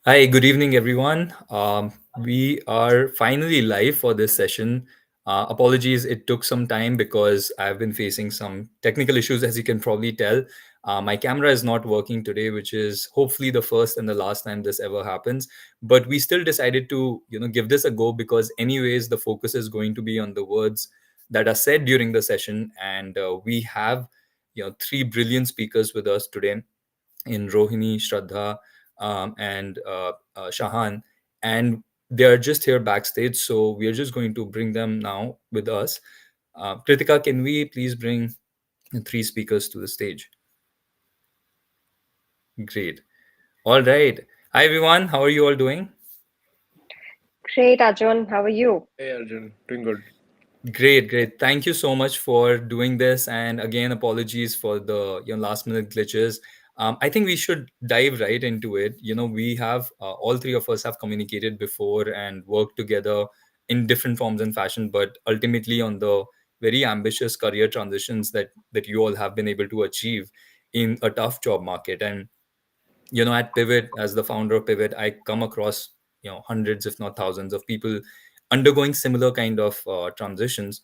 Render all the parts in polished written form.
Hi, good evening, everyone. We are finally live for this session. Apologies, it took some time because I've been facing some technical issues, as you can probably tell. My camera is not working today, which is hopefully the first and the last time this ever happens. But we still decided to, give this a go because, anyways, the focus is going to be on the words that are said during the session, and we have, three brilliant speakers with us today in Rohini, Shraddha, and Shahan, and they are just here backstage. So we are just going to bring them now with us. Kritika, can we please bring the three speakers to the stage? Great. All right. Hi, everyone. How are you all doing? Great, Arjun. How are you? Hey Arjun, doing good. Great, great. Thank you so much for doing this. And again, apologies for the last minute glitches. I think we should dive right into it. We have all three of us have communicated before and worked together in different forms and fashion, but ultimately on the very ambitious career transitions that you all have been able to achieve in a tough job market. And at Pivot, as the founder of Pivot, I come across hundreds, if not thousands, of people undergoing similar kind of transitions.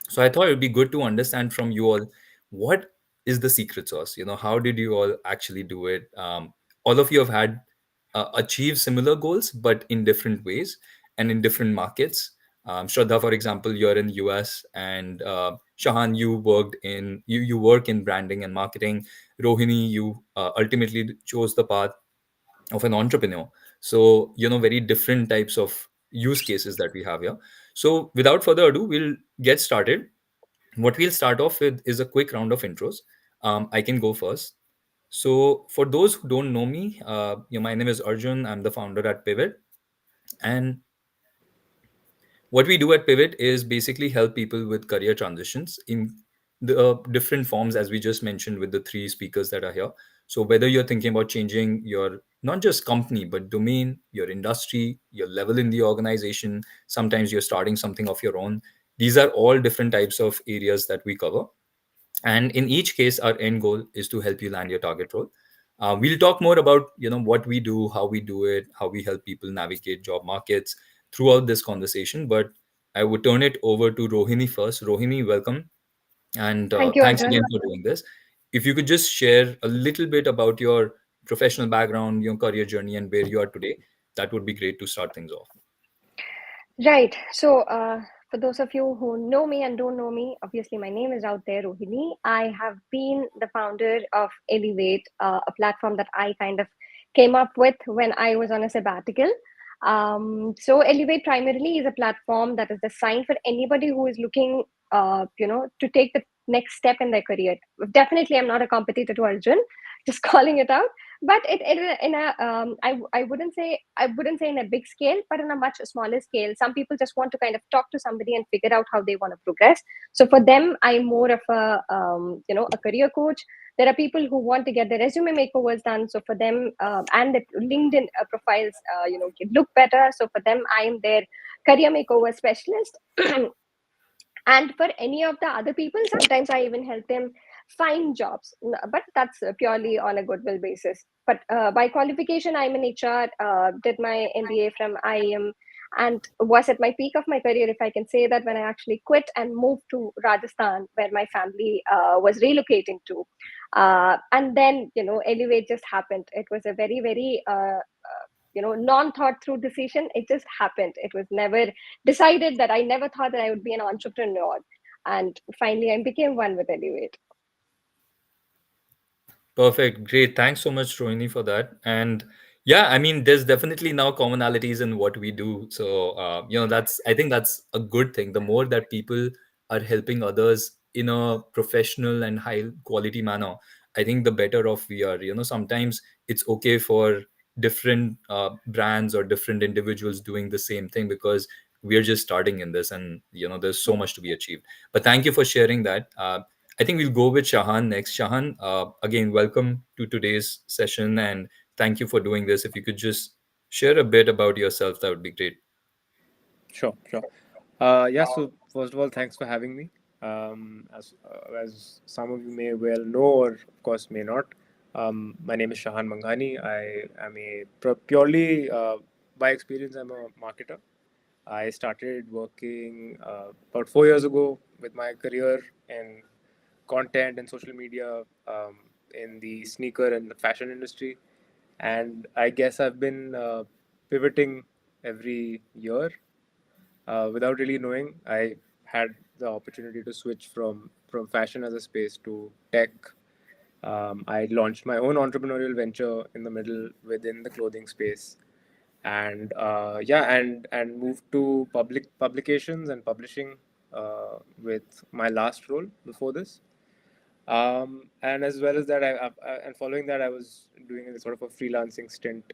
So I thought it would be good to understand from you all, what is the secret sauce? How did you all actually do it? All of you have had achieved similar goals, but in different ways and in different markets. Shraddha, for example, you're in US, and Shahan, you work in branding and marketing. Rohini, you ultimately chose the path of an entrepreneur. So very different types of use cases that we have here. So without further ado, we'll get started. What we'll start off with is a quick round of intros. I can go first. So for those who don't know me, my name is Arjun. I'm the founder at Pivot, and what we do at Pivot is basically help people with career transitions in the different forms, as we just mentioned with the three speakers that are here. So whether you're thinking about changing your not just company but domain, your industry, your level in the organization, sometimes you're starting something of your own. These are all different types of areas that we cover, and in each case our end goal is to help you land your target role. We'll talk more about what we do, how we do it, how we help people navigate job markets throughout this conversation. But I would turn it over to Rohini first. Rohini, welcome, and Thank you, thanks Arjun. again for doing this. If you could just share a little bit about your professional background, your career journey, and where you are today, that would be great to start things off. Right. For those of you who know me and don't know me, obviously my name is out there, Rohini. I have been the founder of Elevate, a platform that I kind of came up with when I was on a sabbatical. So Elevate primarily is a platform that is designed for anybody who is looking, to take the next step in their career. Definitely, I'm not a competitor to Arjun. Just calling it out, but it in a I wouldn't say in a big scale, but in a much smaller scale. Some people just want to kind of talk to somebody and figure out how they want to progress. So for them, I'm more of a a career coach. There are people who want to get their resume makeovers done. So for them, and the LinkedIn profiles look better. So for them, I am their career makeover specialist. And for any of the other people, sometimes I even help them find jobs, but that's purely on a goodwill basis. But by qualification, I'm in HR, did my MBA from IIM, and was at my peak of my career, if I can say that, when I actually quit and moved to Rajasthan, where my family was relocating to. And then Elevate just happened. It was a very very non thought through decision. It just happened. It was never decided. That I never thought that I would be an entrepreneur, and finally I became one with Elevate. Perfect. Great. Thanks so much, Rohini, for that. And yeah, I mean, there's definitely now commonalities in what we do. So, I think that's a good thing. The more that people are helping others in a professional and high quality manner, I think the better off we are. Sometimes it's okay for different brands or different individuals doing the same thing because we're just starting in this, and, there's so much to be achieved. But thank you for sharing that. I think we'll go with Shahan next. Shahan, again, welcome to today's session, and thank you for doing this. If you could just share a bit about yourself, that would be great. Sure, sure. Yeah. So first of all, thanks for having me. As some of you may well know, or of course may not, My name is Shahan Manghani. I am a purely by experience, I'm a marketer. I started working about 4 years ago with my career in content and social media in the sneaker and the fashion industry. And I guess I've been pivoting every year without really knowing. I had the opportunity to switch from fashion as a space to tech. I launched my own entrepreneurial venture in the middle within the clothing space, and yeah, and moved to publications and publishing with my last role before this. And as well as that, and following that, I was doing a sort of a freelancing stint,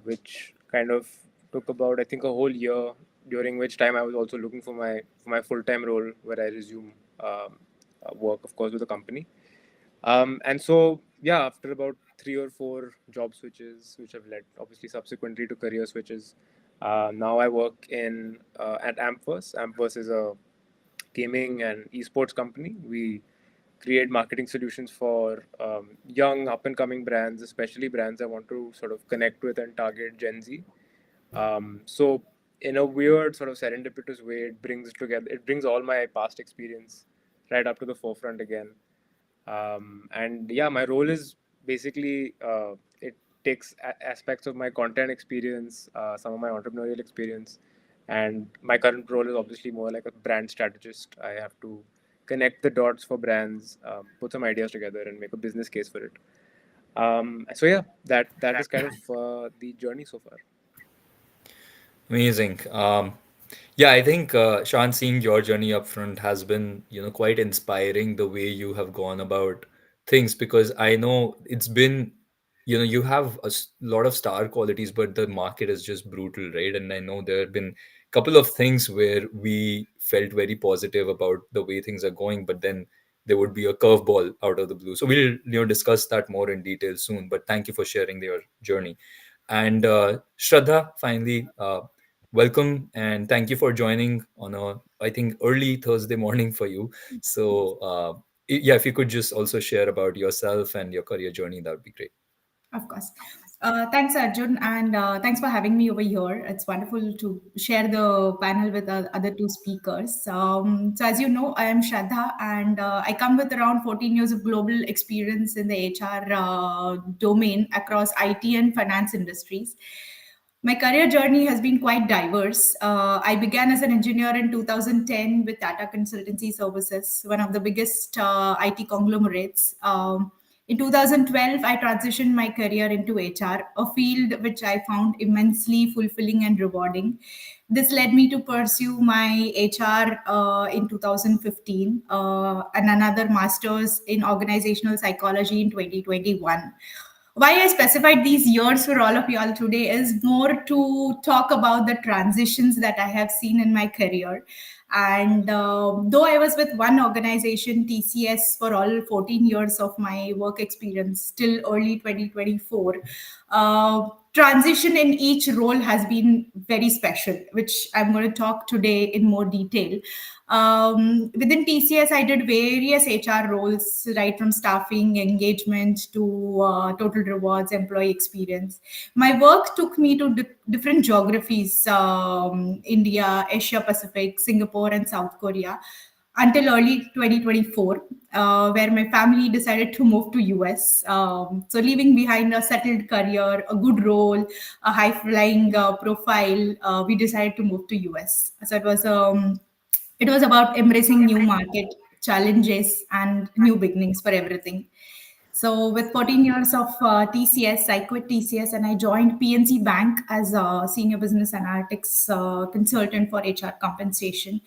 which kind of took about, I think, a whole year. During which time I was also looking for my full time role, where I resume work, of course, with the company. And so, yeah, after about 3 or 4 job switches, which have led obviously subsequently to career switches, now I work in at Ampverse. Ampverse is a gaming and esports company. We create marketing solutions for young, up and coming brands, especially brands that want to sort of connect with and target Gen Z. So, in a weird sort of serendipitous way, it brings all my past experience right up to the forefront again. And yeah, my role is basically it takes aspects of my content experience, some of my entrepreneurial experience, and my current role is obviously more like a brand strategist. I have to connect the dots for brands, put some ideas together, and make a business case for it. So yeah, that is kind of the journey so far. Amazing. Yeah, I think Sean, seeing your journey up front has been, quite inspiring the way you have gone about things because I know it's been, you have lot of star qualities, but the market is just brutal, right? And I know there have been a couple of things where we felt very positive about the way things are going, but then there would be a curveball out of the blue. So we'll, discuss that more in detail soon. But thank you for sharing your journey. And Shraddha, finally, welcome and thank you for joining on a, I think, early Thursday morning for you. So, yeah, if you could just also share about yourself and your career journey, that would be great. Of course. Thanks, Arjun, and thanks for having me over here. It's wonderful to share the panel with the other two speakers. So, as you know, I am Shraddha, and I come with around 14 years of global experience in the HR domain across IT and finance industries. My career journey has been quite diverse. I began as an engineer in 2010 with Tata Consultancy Services, one of the biggest IT conglomerates. In 2012, I transitioned my career into HR, a field which I found immensely fulfilling and rewarding. This led me to pursue my HR in 2015 and another master's in organizational psychology in 2021. Why I specified these years for all of y'all today is more to talk about the transitions that I have seen in my career. And though I was with one organization, TCS, for all 14 years of my work experience till early 2024, transition in each role has been very special, which I'm going to talk today in more detail. Within TCS, I did various HR roles, right from staffing, engagement to total rewards, employee experience. My work took me to different geographies: India, Asia Pacific, Singapore, and South Korea, until early 2024, where my family decided to move to US. So leaving behind a settled career, a good role, a high flying profile, we decided to move to US. So it was about embracing new market challenges and new beginnings for everything. So with 14 years of TCS, I quit TCS and I joined PNC Bank as a senior business analytics consultant for HR compensation.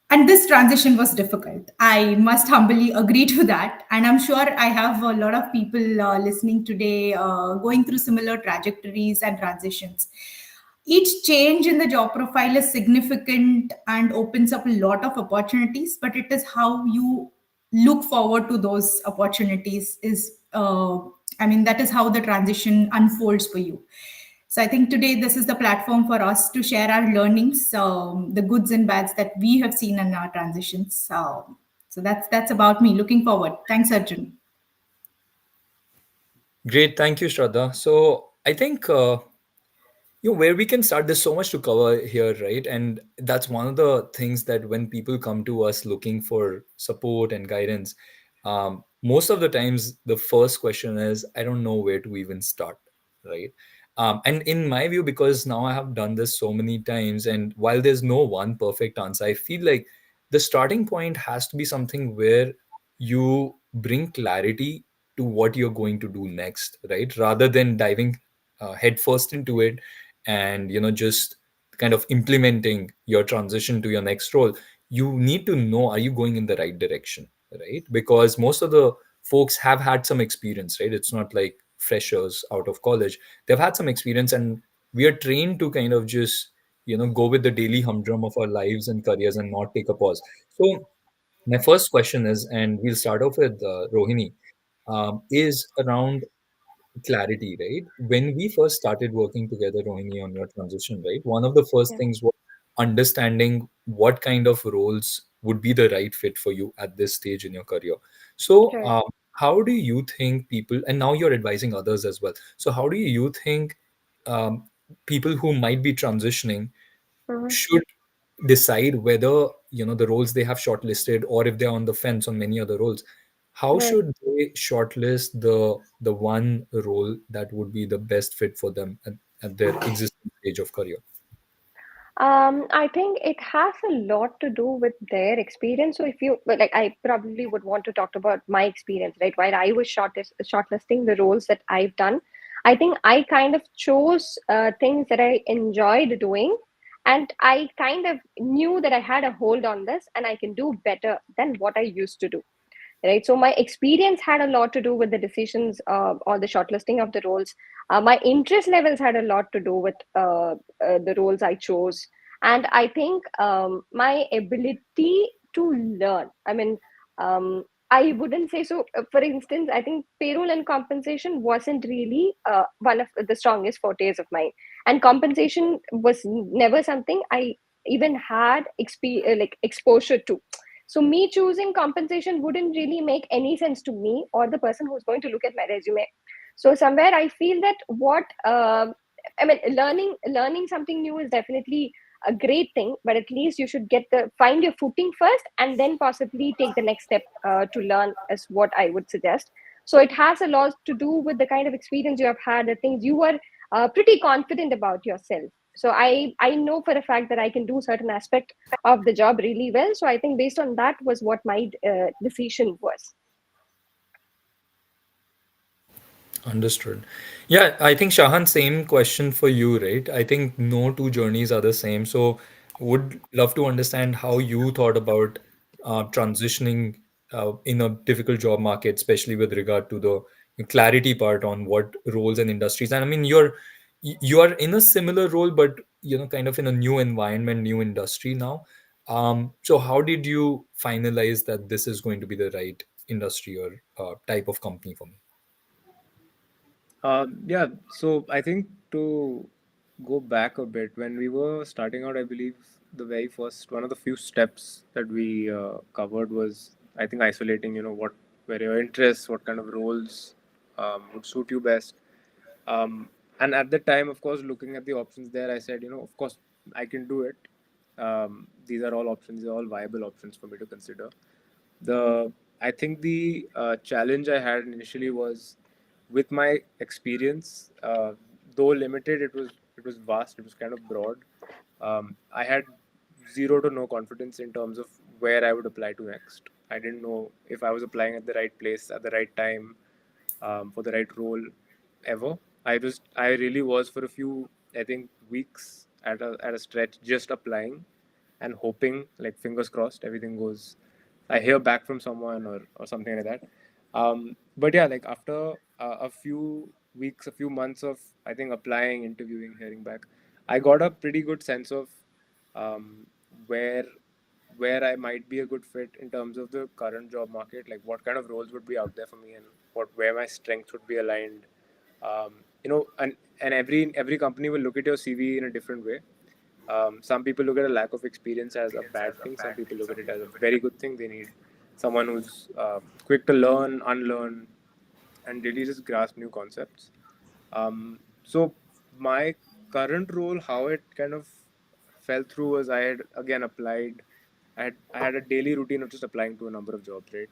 And this transition was difficult. I must humbly agree to that. And I'm sure I have a lot of people listening today going through similar trajectories and transitions. Each change in the job profile is significant and opens up a lot of opportunities, but it is how you look forward to those opportunities is that is how the transition unfolds for you. So I think today this is the platform for us to share our learnings, the goods and bads that we have seen in our transitions. So that's about me. Looking forward. Thanks, Arjun. Great, thank you, Shraddha. So I think where we can start. There's so much to cover here, right? And that's one of the things that when people come to us looking for support and guidance, most of the times the first question is, I don't know where to even start, right? And in my view, because now I have done this so many times, and while there's no one perfect answer, I feel like the starting point has to be something where you bring clarity to what you're going to do next, right? Rather than diving headfirst into it and just kind of implementing your transition to your next role. You need to know, are you going in the right direction, right? Because most of the folks have had some experience, right? It's not like freshers out of college. They've had some experience, and we are trained to kind of just go with the daily humdrum of our lives and careers and not take a pause. So my first question is, and we'll start off with Rohini, is around clarity, right? When we first started working together, Rohini, on your transition, right? One of the first Yeah, things was understanding what kind of roles would be the right fit for you at this stage in your career. So, right. how do you think people, and now you're advising others as well. So, how do you think um, people who might be transitioning Mhm. should decide whether the roles they have shortlisted, or if they're on the fence on many other roles, how Right. should they shortlist the one role that would be the best fit for them at their existing stage of career? I think it has a lot to do with their experience. So if you but like, I probably would want to talk about my experience, right? While I was shortlisting the roles that I've done, I think I kind of chose things that I enjoyed doing, and I kind of knew that I had a hold on this, and I can do better than what I used to do, right? So my experience had a lot to do with the decisions or the shortlisting of the roles. My interest levels had a lot to do with the roles I chose, and I think my ability to learn. I mean, I wouldn't say so. For instance, I think payroll and compensation wasn't really one of the strongest fortes of mine, and compensation was never something I even had like exposure to. So me choosing compensation wouldn't really make any sense to me or the person who's going to look at my resume. So somewhere I feel that what I mean, learning something new is definitely a great thing, but at least you should get the find your footing first, and then possibly take the next step to learn, is what I would suggest. So it has a lot to do with the kind of experience you have had, the things you were pretty confident about yourself. So I know for a fact that I can do certain aspect of the job really well. So I think based on that was what my decision was. Understood. Yeah, I think Shahan, same question for you, right? I think no two journeys are the same. So would love to understand how you thought about transitioning in a difficult job market, especially with regard to the clarity part on what roles and industries. And I mean, you are in a similar role, but kind of in a new environment, new industry now. So how did you finalize that this is going to be the right industry or type of company for me? Yeah, so I think to go back a bit, when we were starting out, I believe the very first one of the few steps that we covered was, I think, isolating, what were your interests, what kind of roles would suit you best. Um, and at the time, of course, looking at the options there, I said, of course, I can do it. These are all options, these are all viable options for me to consider. The I think the challenge I had initially was with my experience, though limited, it was vast, it was kind of broad. I had zero to no confidence in terms of where I would apply to next. I didn't know if I was applying at the right place at the right time, for the right role ever. I really was for a few, I think, weeks at a stretch, just applying and hoping, like fingers crossed, everything goes. I hear back from someone or something like that. But yeah, like after a few weeks, a few months of, I think, applying, interviewing, hearing back, I got a pretty good sense of um, where where I might be a good fit in terms of the current job market, like what kind of roles would be out there for me, and what where my strengths would be aligned. And every company will look at your CV in a different way. Some people look at a lack of experience as a bad thing. Some people look at it as a very good thing. They need someone who's quick to learn, unlearn, and really just grasp new concepts. So my current role, how it kind of fell through was I had again applied. I had a daily routine of just applying to a number of jobs, right?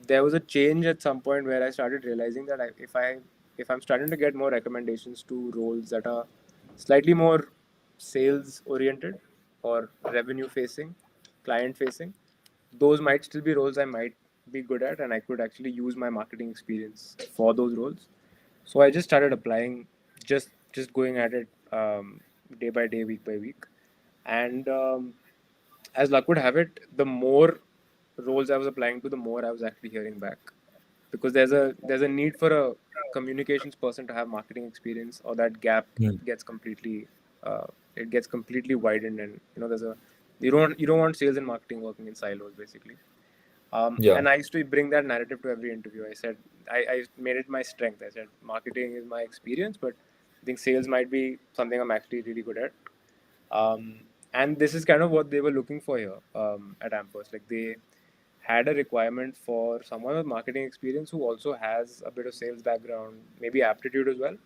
There was a change at some point where I started realizing that if I'm starting to get more recommendations to roles that are slightly more sales oriented or revenue facing, client facing, those might still be roles I might be good at, and I could actually use my marketing experience for those roles. So I just started applying, just going at it day by day, week by week, and as luck would have it, the more roles I was applying to, the more I was actually hearing back, because there's a need for a communications person to have marketing experience, or that gap Mm. gets completely uh, it gets completely widened, and there's a you don't want sales and marketing working in silos basically. Yeah. And I used to bring that narrative to every interview. I said, I made it my strength. I said, marketing is my experience, but I think sales might be something I'm actually really good at. Um, and this is kind of what they were looking for here at Ampverse. Like they had a requirement for someone with marketing experience who also has a bit of sales background, maybe aptitude as well.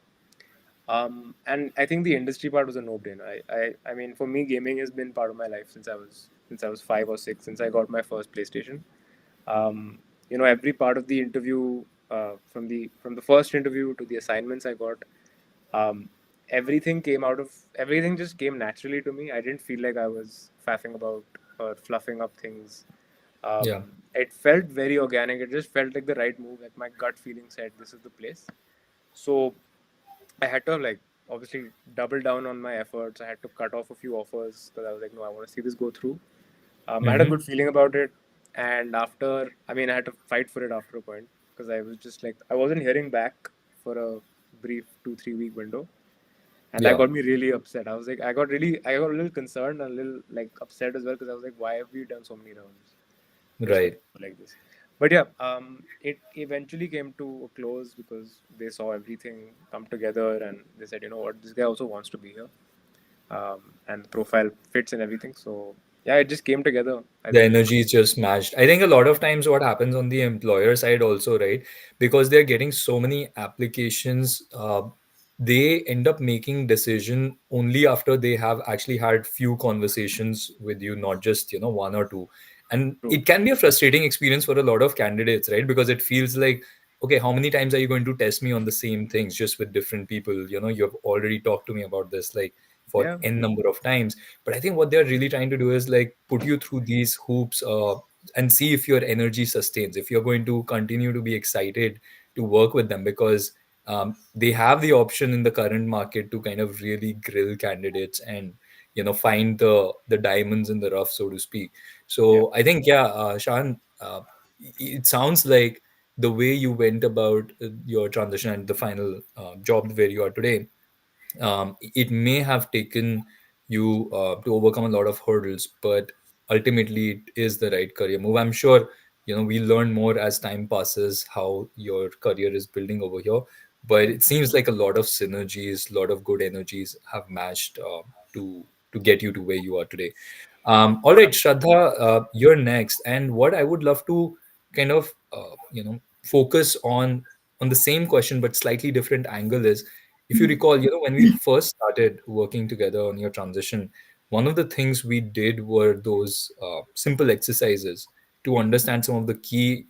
And I think the industry part was a no-brainer. I mean, for me, gaming has been part of my life since I was 5 or 6, since I got my first PlayStation. um, every part of the interview, from the first interview to the assignments I got, um, everything just came naturally to me. I didn't feel like I was faffing about or fluffing up things. Yeah. It felt very organic. It just felt like the right move. Like my gut feeling said this is the place. So I had to like obviously double down on my efforts. I had to cut off a few offers because I was like, no, I want to see this go through. I had a Hmm. good feeling about it, and I mean, I had to fight for it after a point because I was just like, I wasn't hearing back for a brief 2-3 week window, and that Yeah. got me really upset. I got a little concerned and a little like upset as well because I was like, why have we done so many rounds just Right. like this? But yeah, it eventually came to a close because they saw everything come together and they said, you know what, this guy also wants to be here, and the profile fits and everything. So yeah, it just came together. I The think. energy is just matched. I think a lot of times what happens on the employer side also, right? Because they're getting so many applications, they end up making decision only after they have actually had few conversations with you, not just, one or two. And True. it can be a frustrating experience for a lot of candidates, right? Because it feels like, okay, how many times are you going to test me on the same things just with different people? You have already talked to me about this like for Yeah. n number of times. But I think what they're really trying to do is like put you through these hoops, and see if your energy sustains, if you're going to continue to be excited to work with them, because they have the option in the current market to kind of really grill candidates and find the diamonds in the rough, so to speak. Yeah. So I think, yeah, Shahan, it sounds like the way you went about your transition and the final job where you are today, it may have taken you to overcome a lot of hurdles, but ultimately it is the right career move. I'm sure we learn more as time passes how your career is building over here, but it seems like a lot of synergies, a lot of good energies have matched to get you to where you are today. All right, Shraddha, you're next. And what I would love to kind of focus on the same question but slightly different angle is, if you recall, when we first started working together on your transition, one of the things we did were those simple exercises to understand some of the key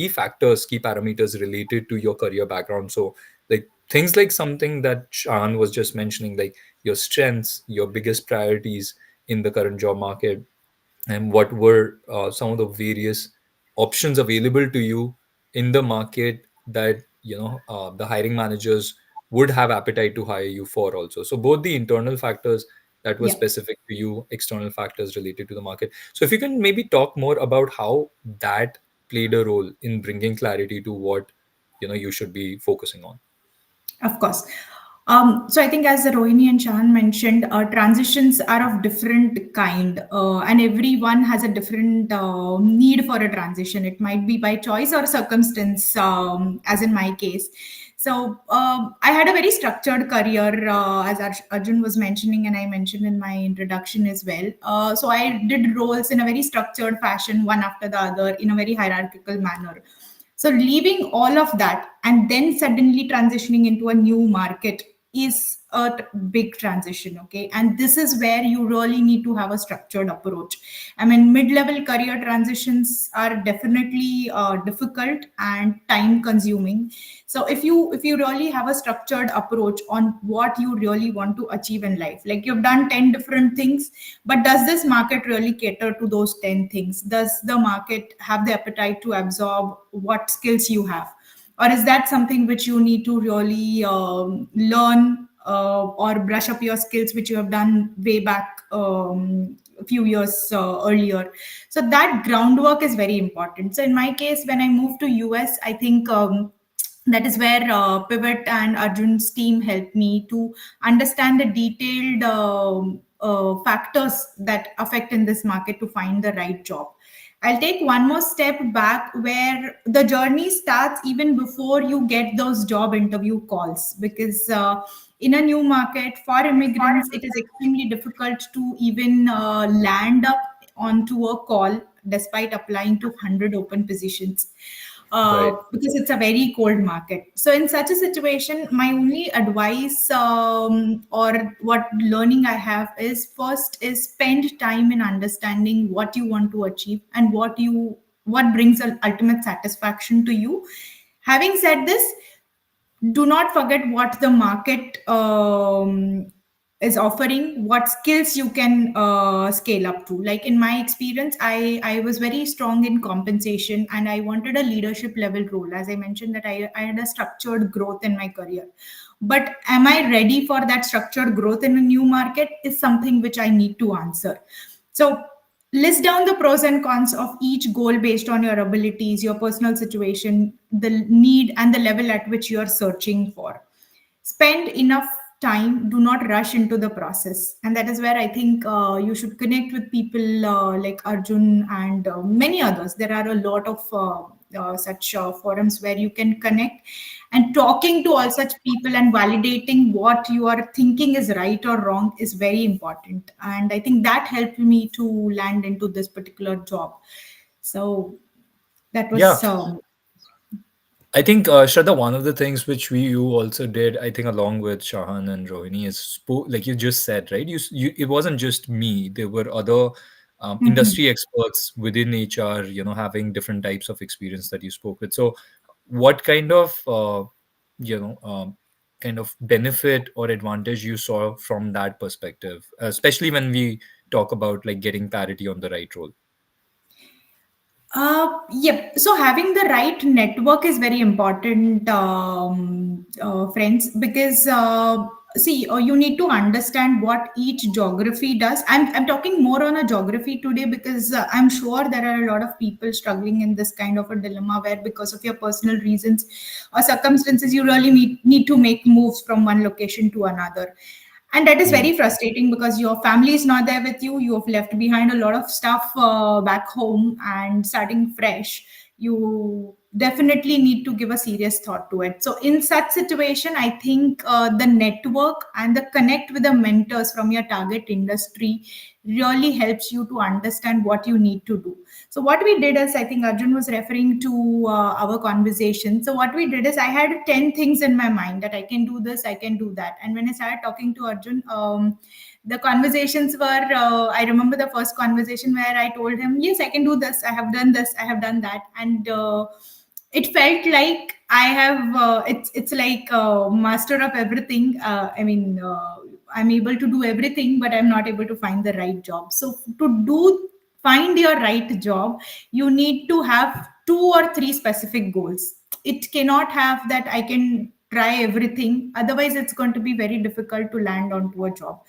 factors, key parameters related to your career background. So, like things like something that Shan was just mentioning, like your strengths, your biggest priorities in the current job market, and what were some of the various options available to you in the market that the hiring managers would have appetite to hire you for also. So both the internal factors that were Yeah. specific to you, external factors related to the market. So if you can maybe talk more about how that played a role in bringing clarity to what you should be focusing on. Of course. So I think as Rohini and Shahan mentioned, transitions are of different kind, and everyone has a different need for a transition. It might be by choice or circumstance, as in my case. So I had a very structured career, as Arjun was mentioning, and I mentioned in my introduction as well. So I did roles in a very structured fashion, one after the other, in a very hierarchical manner. So leaving all of that and then suddenly transitioning into a new market is a big transition. Okay, and this is where you really need to have a structured approach. I mean, mid-level career transitions are definitely difficult and time consuming. So if you really have a structured approach on what you really want to achieve in life, like you've done 10 different things, but does this market really cater to those 10 things? Does the market have the appetite to absorb what skills you have? Or is that something which you need to really learn, or brush up your skills which you have done way back a few years earlier? So that groundwork is very important. So in my case, when I moved to US, I think that is where Pivot and Arjun's team helped me to understand the detailed factors that affect in this market to find the right job. I'll take one more step back where the journey starts even before you get those job interview calls, because in a new market for immigrants, it is extremely difficult to even land up onto a call despite applying to 100 open positions, Right. because it's a very cold market. So, in such a situation, my only advice, or what learning I have is, first is spend time in understanding what you want to achieve and what brings an ultimate satisfaction to you. Having said this, do not forget what the market is offering, what skills you can scale up to. Like in my experience, I was very strong in compensation and I wanted a leadership level role. As I mentioned, that I had a structured growth in my career. But am I ready for that structured growth in a new market is something which I need to answer. So list down the pros and cons of each goal based on your abilities, your personal situation, the need, and the level at which you are searching for. Spend enough time, do not rush into the process. And that is where I think you should connect with people like Arjun and many others. There are a lot of such forums where you can connect, and talking to all such people and validating what you are thinking is right or wrong is very important. And I think that helped me to land into this particular job. So that Yeah. was I think, Shraddha, one of the things which you also did, I think, along with Shahan and Rohini, is like you just said, right? It wasn't just me. There were other industry experts within HR, having different types of experience that you spoke with. So, what kind of, you know, kind of benefit or advantage you saw from that perspective, especially when we talk about like getting parity on the right role? Yep. So having the right network is very important, friends, because see, you need to understand what each geography does. I'm talking more on a geography today because I'm sure there are a lot of people struggling in this kind of a dilemma where, because of your personal reasons or circumstances, you really need to make moves from one location to another. And that is Mm. very frustrating because your family is not there with you. You have left behind a lot of stuff back home, and starting fresh, you definitely need to give a serious thought to it. So in such situation, I think the network and the connect with the mentors from your target industry really helps you to understand what you need to do. So what we did is, I think Arjun was referring to our conversation. So what we did is, I had 10 things in my mind that I can do this, I can do that. And when I started talking to Arjun, the conversations were, I remember the first conversation where I told him, yes, I can do this, I have done this, I have done that. And it felt like I have, it's like master of everything. I'm able to do everything, but I'm not able to find the right job. So find your right job, you need to have two or three specific goals. It cannot have that I can try everything. Otherwise, it's going to be very difficult to land onto a job.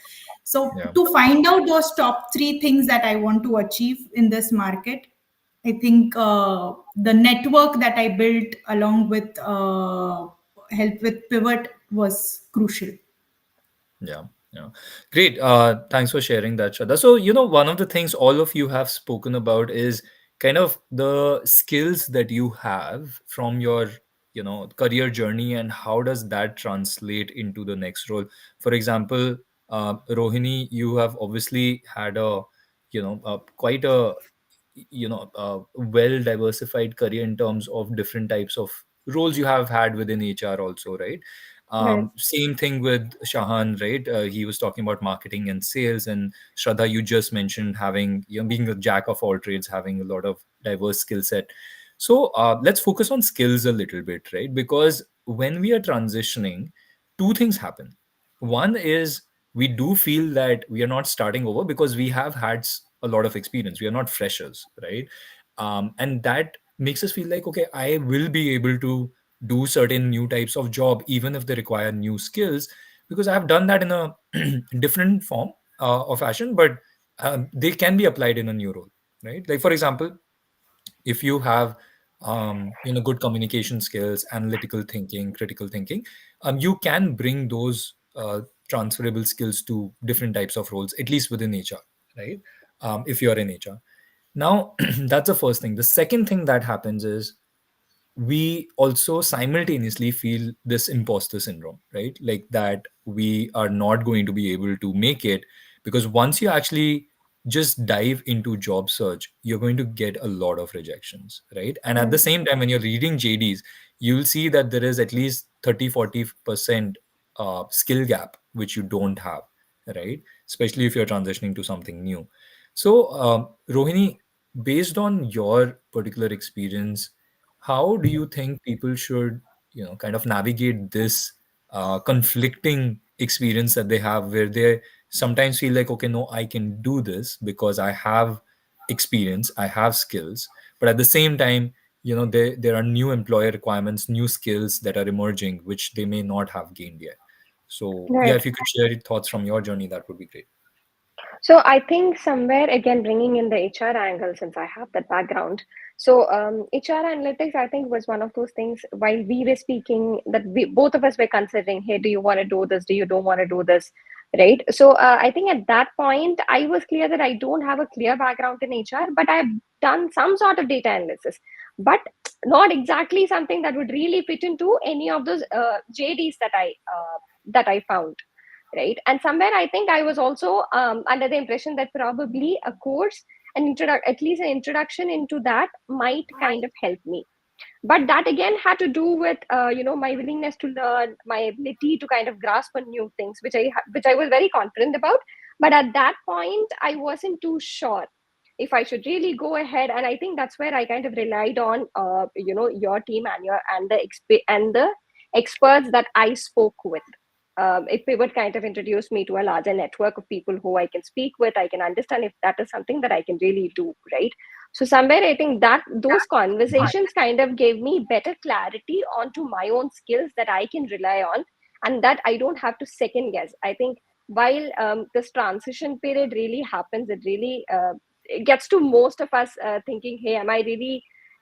So Yeah. to find out those top three things that I want to achieve in this market, I think the network that I built along with help with Pivot was crucial. Yeah, yeah. Great. Thanks for sharing that, Shraddha. So, one of the things all of you have spoken about is kind of the skills that you have from your, career journey, and how does that translate into the next role. For example, Rohini, you have obviously had quite a well diversified career in terms of different types of roles you have had within HR also, right? Right. Same thing with Shahan, right? He was talking about marketing and sales, and Shraddha, you just mentioned having, being a jack of all trades, having a lot of diverse skill set. So let's focus on skills a little bit, right? Because when we are transitioning, two things happen. One is we do feel that we are not starting over because we have had a lot of experience. We are not freshers, right? And that makes us feel like, okay, I will be able to do certain new types of job even if they require new skills, because I have done that in a different form or fashion, but they can be applied in a new role, right? Like for example, if you have good communication skills, analytical thinking, critical thinking, you can bring those transferable skills to different types of roles, at least within HR, right? If you're in HR. Now, that's the first thing. The second thing that happens is we also simultaneously feel this imposter syndrome, right? Like that we are not going to be able to make it, because once you actually just dive into job search, you're going to get a lot of rejections, right? And at the Right. same time, when you're reading JDs, you'll see that there is at least 30-40% skill gap, which you don't have, right? Especially if you're transitioning to something new. So, Rohini, based on your particular experience, how do you think people should kind of navigate this conflicting experience that they have, where they sometimes feel like, okay, no, I can do this because I have experience, I have skills, but at the same time, there are new employer requirements, new skills that are emerging which they may not have gained yet. So yeah, Right. if you could share your thoughts from your journey, that would be great. So I think somewhere again bringing in the HR angle, since I have that background. So HR analytics, I think, was one of those things while we were speaking that we both of us were considering, hey, do you want to do this? Do you don't want to do this? Right. So I think at that point I was clear that I don't have a clear background in HR, but I've done some sort of data analysis, but not exactly something that would really fit into any of those JDs that I found, right? And somewhere I think I was also under the impression that probably a course, at least an introduction into that might kind of help me. But that again had to do with my willingness to learn, my ability to kind of grasp on new things, which I was very confident about. But at that point I wasn't too sure if I should really go ahead, and I think that's where I kind of relied on your team and the experts that I spoke with. If Pivot kind of introduced me to a larger network of people who I can speak with, I can understand if that is something that I can really do, right? So somewhere I think that those conversations kind of gave me better clarity onto my own skills that I can rely on, and that I don't have to second guess. I think while this transition period really happens, it gets to most of us thinking, hey,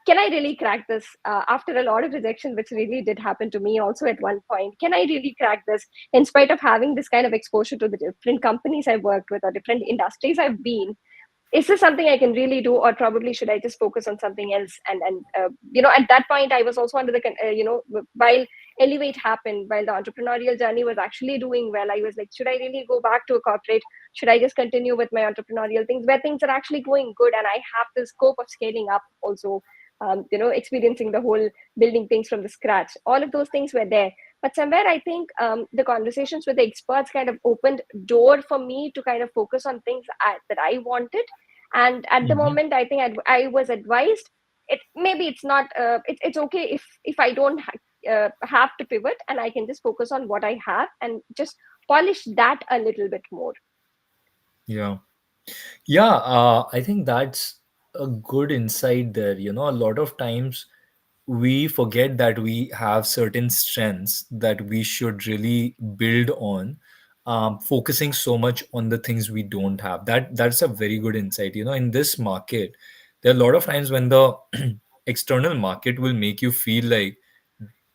can I really crack this after a lot of rejection, which really did happen to me also at one point? Can I really crack this in spite of having this kind of exposure to the different companies I've worked with or different industries I've been? Is this something I can really do, or probably should I just focus on something else? And at that point, I was also under while Elevate happened, while the entrepreneurial journey was actually doing well, I was like, should I really go back to a corporate? Should I just continue with my entrepreneurial things where things are actually going good and I have the scope of scaling up also? Experiencing the whole building things from the scratch. All of those things were there, but somewhere I think the conversations with the experts kind of opened door for me to kind of focus on things that I wanted. And at the Mhm. moment I think I was advised, maybe it's not it's okay if I don't have to pivot, and I can just focus on what I have and just polish that a little bit more. Yeah. Yeah, I think that's a good insight there. A lot of times we forget that we have certain strengths that we should really build on, focusing so much on the things we don't have. That's a very good insight. In this market, there are a lot of times when the external market will make you feel like,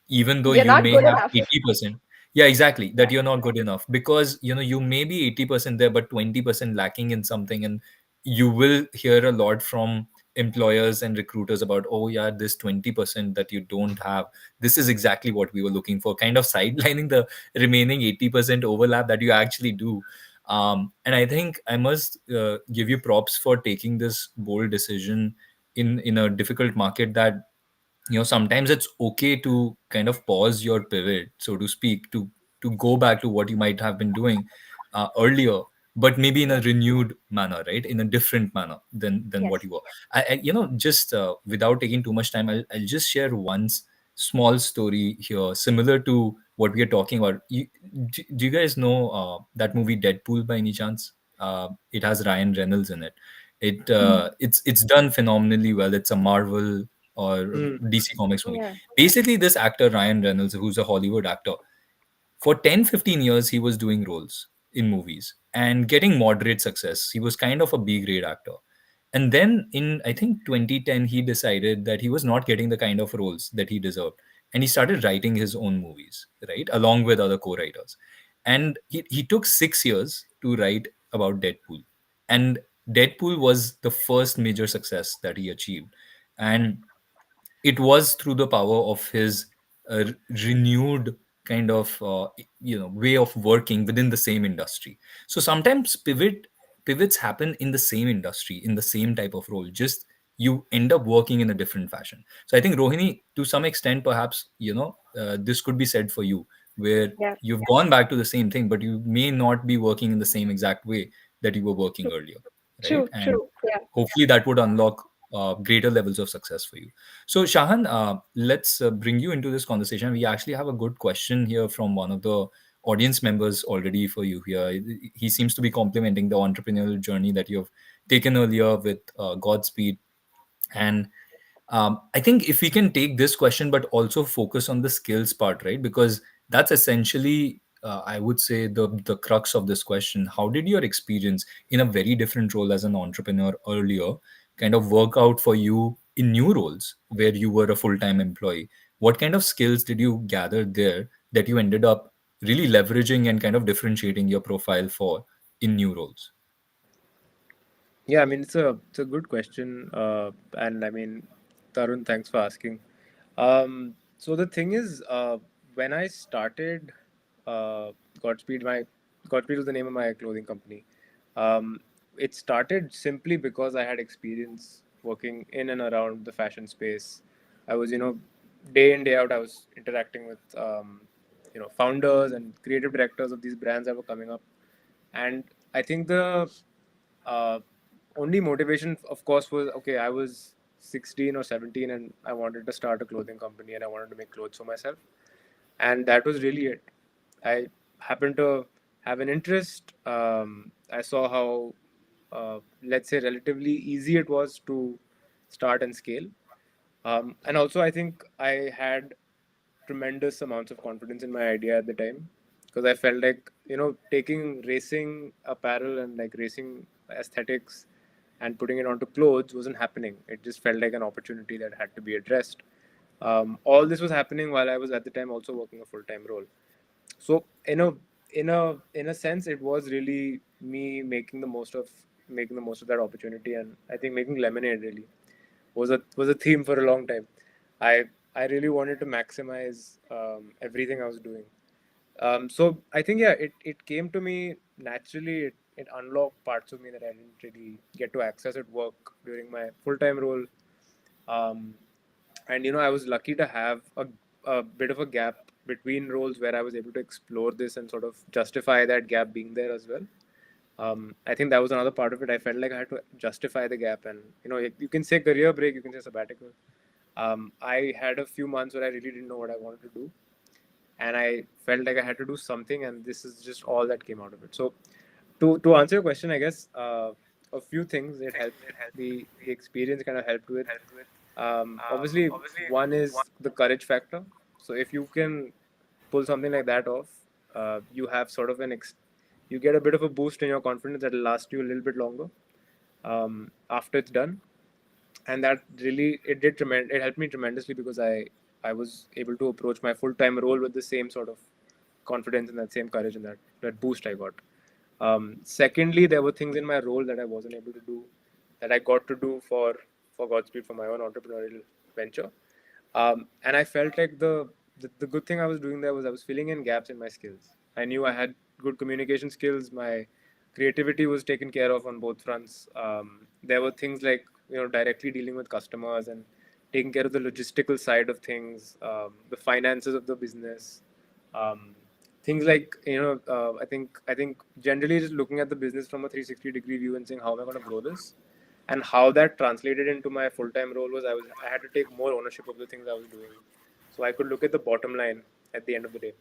even though You're you not may good have enough. 80%, yeah, exactly, that Yeah. you're not good enough, because you may be 80% there but 20% lacking in something. And you will hear a lot from employers and recruiters about, oh yeah, this 20% that you don't have, this is exactly what we were looking for, kind of sidelining the remaining 80% overlap that you actually do. And I think I must give you props for taking this bold decision in a difficult market, that sometimes it's okay to kind of pause your pivot, so to speak, to go back to what you might have been doing earlier, but maybe in a Yeah. renewed manner, right, in a different manner than what Yes. you were. Just without taking too much time, I'll just share one small story here similar to what we are talking about. Do you guys know that movie Deadpool by any chance? It has Ryan Reynolds in it. It's done phenomenally well. It's a Marvel or Hmm. DC Comics movie. Yeah. Basically, this actor Ryan Reynolds, who's a Hollywood actor, for 10-15 years he was doing roles in movies and getting moderate success. He was kind of a B grade actor. And then in, I think, 2010, he decided that he was not getting the kind of roles that he deserved. And he started writing his own movies, right, along with other co-writers. And he took 6 years to write about Deadpool. And Deadpool was the first major success that he achieved. And it was through the power of his renewed kind of way of working within the same industry. So sometimes pivots happen in the same industry, in the same type of role, just you end up working in a different fashion. So I think, Rohini, to some extent, perhaps this could be said for you, where Yeah. you've gone back to the same thing, but you may not be working in the same exact way that you were working earlier, right? True. And True. Yeah. hopefully that would unlock greater levels of success for you. So, Shahan, let's bring you into this conversation. We actually have a good question here from one of the audience members already for you here. He seems to be complimenting the entrepreneurial journey that you have taken earlier with Godspeed. And I think if we can take this question, but also focus on the skills part, right? Because that's essentially, I would say, the crux of this question. How did your experience in a very different role as an entrepreneur earlier kind of work out for you in new roles where you were a full-time employee? What kind of skills did you gather there that you ended up really leveraging and kind of differentiating your profile for in new roles? Yeah, I mean it's a good question, and I mean, Tarun, thanks for asking. So the thing is, when I started Godspeed, my Godspeed was the name of my clothing company. Um, it started simply because I had experience working in and around the fashion space. I was, day in day out, I was interacting with founders and creative directors of these brands that were coming up, and I think the uh, only motivation, of course, was okay. I was 16 or 17, and I wanted to start a clothing company, and I wanted to make clothes for myself, and that was really it. I happened to have an interest. I saw how, let's say, relatively easy it was to start and scale, and also I think I had tremendous amounts of confidence in my idea at the time, because I felt like, taking racing apparel and like racing aesthetics and putting it onto clothes wasn't happening. It just felt like an opportunity that had to be addressed. All this was happening while I was at the time also working a full time role. So in a sense, it was really me making the most of that opportunity, and I think making lemonade really was a theme for a long time. I I really wanted to maximize everything I was doing. So I think, yeah, it came to me naturally. It unlocked parts of me that I didn't really get to access at work during my full time role. Um, and I was lucky to have a bit of a gap between roles where I was able to explore this and sort of justify that gap being there as well. I think that was another part of it. I felt like I had to justify the gap, and you can say career break, you can say sabbatical. I had a few months where I really didn't know what I wanted to do, and I felt like I had to do something, and this is just all that came out of it. So, to answer your question, I guess a few things it helped. The experience kind of helped with. Obviously, one is the courage factor. So if you can pull something like that off, you have sort of you get a bit of a boost in your confidence that will last you a little bit longer after it's done. And that really it helped me tremendously, because I was able to approach my full time role with the same sort of confidence and that same courage and that boost I got. Secondly, there were things in my role that I wasn't able to do, that I got to do for Godspeed, for my own entrepreneurial venture. And I felt like the good thing I was doing there was I was filling in gaps in my skills. I knew I had good communication skills. My creativity was taken care of on both fronts. There were things like, directly dealing with customers and taking care of the logistical side of things, the finances of the business, um, things like, I think generally just looking at the business from a 360-degree view and saying how am I going to grow this, and how that translated into my full time role was I had to take more ownership of the things I was doing, so I could look at the bottom line at the end of the day.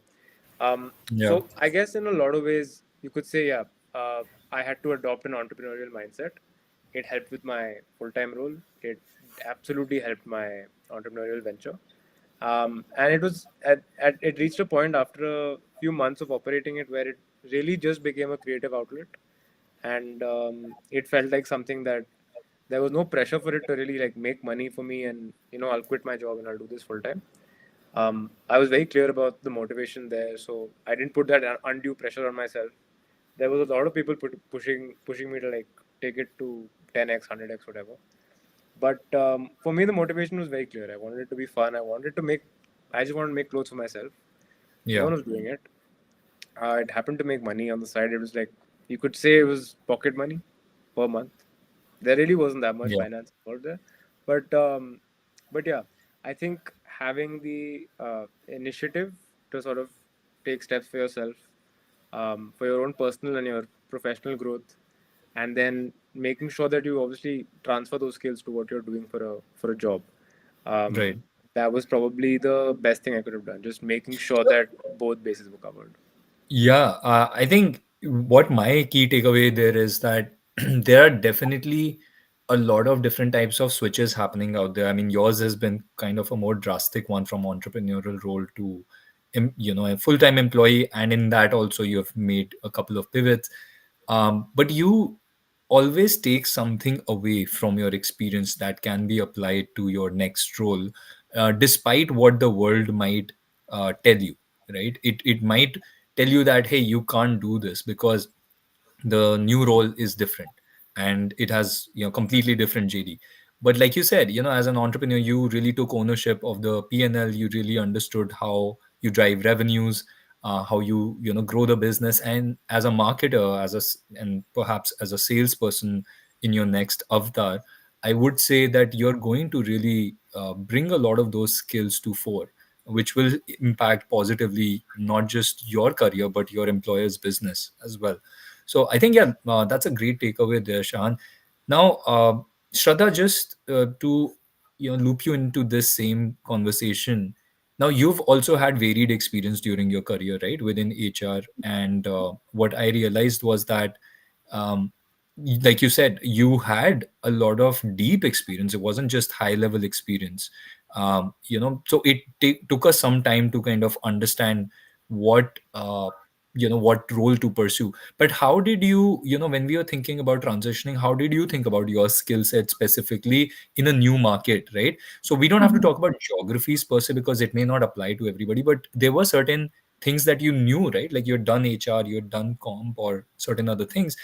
Yeah. So I guess in a lot of ways you could say, yeah, I had to adopt an entrepreneurial mindset. It helped with my full time role. It absolutely helped my entrepreneurial venture. And it was it reached a point after a few months of operating it where it really just became a creative outlet, and it felt like something that there was no pressure for it to really like make money for me, and I'll quit my job and I'll do this full time. I was very clear about the motivation there, so I didn't put that undue pressure on myself. There was a lot of people pushing me to like take it to 10x, 100x, whatever. But for me, the motivation was very clear. I wanted it to be fun. I just wanted to make clothes for myself. No Yeah. one was doing it. It happened to make money on the side. It was like, you could say it was pocket money per month. There really wasn't that much Yeah. finance out there, but yeah, I think having the initiative to sort of take steps for yourself, for your own personal and your professional growth, and then making sure that you obviously transfer those skills to what you're doing for a job. Right. That was probably the best thing I could have done. Just making sure that both bases were covered. Yeah, I think what my key takeaway there is that there are definitely a lot of different types of switches happening out there. I mean, yours has been kind of a more drastic one from entrepreneurial role to, a full-time employee, and in that also you have made a couple of pivots. But you always take something away from your experience that can be applied to your next role, despite what the world might tell you, right? It might tell you that, hey, you can't do this because the new role is different and it has completely different JD. But like you said, as an entrepreneur, you really took ownership of the P&L. You really understood how you drive revenues, how you grow the business. And as a marketer, and perhaps as a salesperson in your next avatar, I would say that you're going to really bring a lot of those skills to fore, which will impact positively not just your career but your employer's business as well. So I think, yeah, that's a great takeaway there, Shahan. Now, Shraddha, just to loop you into this same conversation. Now, you've also had varied experience during your career, right, within HR. And what I realized was that, um, like you said, you had a lot of deep experience. It wasn't just high level experience. So it took us some time to kind of understand what what role to pursue. But how did you, when we were thinking about transitioning, how did you think about your skill set specifically in a new market, right? So we don't have to Mhm. talk about geographies per se because it may not apply to everybody, but there were certain things that you knew, right? Like you'd done HR, you'd done comp or certain other things.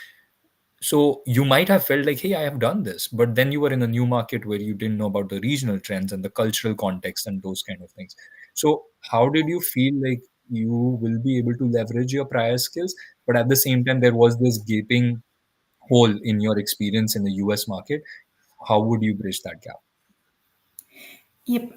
So you might have felt like, hey, I have done this, but then you were in a new market where you didn't know about the regional trends and the cultural context and those kind of things. So how did you feel like you will be able to leverage your prior skills, but at the same time there was this gaping hole in your experience in the US market? How would you bridge that gap? Yep.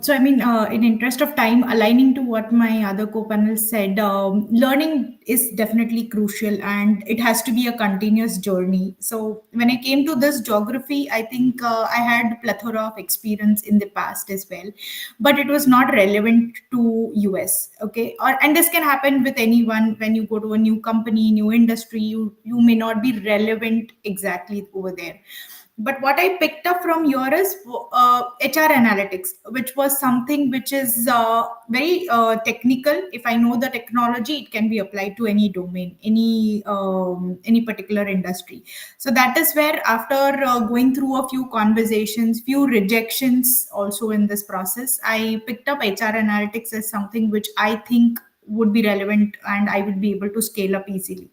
So, I mean, in interest of time, aligning to what my other co-panelists said, learning is definitely crucial, and it has to be a continuous journey. So, when I came to this geography, I think I had plethora of experience in the past as well, but it was not relevant to US. Okay, and this can happen with anyone when you go to a new company, new industry. You may not be relevant exactly over there, but what I picked up from here is HR analytics, which was something which is very technical. If I know the technology, it can be applied to any domain, any particular industry. So that is where, after going through a few conversations, few rejections also in this process, I picked up HR analytics as something which I think would be relevant and I would be able to scale up easily.